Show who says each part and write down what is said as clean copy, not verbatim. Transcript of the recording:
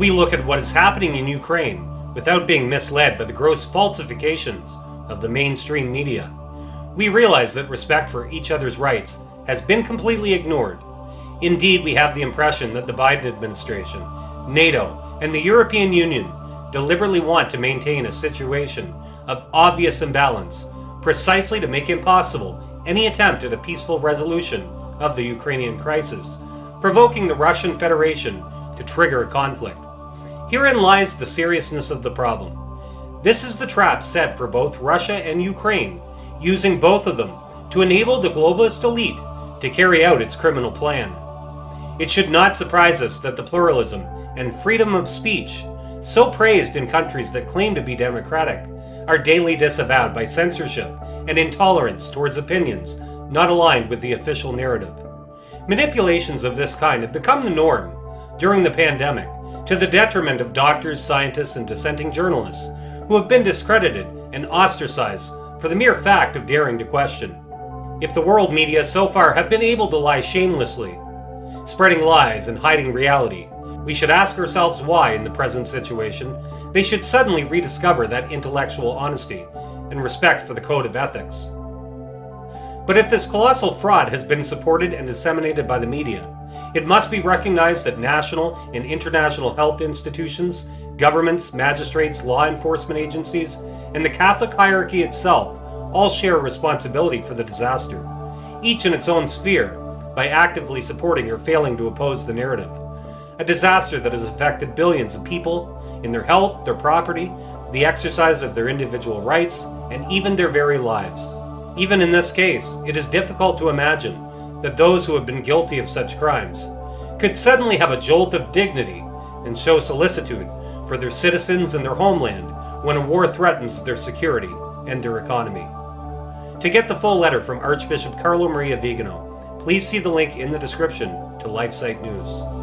Speaker 1: we look at what is happening in Ukraine without being misled by the gross falsifications of the mainstream media, we realize that respect for each other's rights has been completely ignored. Indeed, we have the impression that the Biden administration, NATO, and the European Union deliberately want to maintain a situation of obvious imbalance, precisely to make impossible any attempt at a peaceful resolution of the Ukrainian crisis, provoking the Russian Federation to trigger a conflict. Herein lies the seriousness of the problem. This is the trap set for both Russia and Ukraine, using both of them to enable the globalist elite to carry out its criminal plan. It should not surprise us that the pluralism and freedom of speech, so praised in countries that claim to be democratic, are daily disavowed by censorship and intolerance towards opinions not aligned with the official narrative. Manipulations of this kind have become the norm during the pandemic, to the detriment of doctors, scientists, and dissenting journalists who have been discredited and ostracized for the mere fact of daring to question. If the world media so far have been able to lie shamelessly, spreading lies and hiding reality, we should ask ourselves why, in the present situation, they should suddenly rediscover that intellectual honesty and respect for the code of ethics. But if this colossal fraud has been supported and disseminated by the media, it must be recognized that national and international health institutions, governments, magistrates, law enforcement agencies, and the Catholic hierarchy itself all share responsibility for the disaster, each in its own sphere, by actively supporting or failing to oppose the narrative. A disaster that has affected billions of people in their health, their property, the exercise of their individual rights, and even their very lives. Even in this case, it is difficult to imagine that those who have been guilty of such crimes could suddenly have a jolt of dignity and show solicitude for their citizens and their homeland when a war threatens their security and their economy. To get the full letter from Archbishop Carlo Maria Vigano, please see the link in the description to LifeSite News.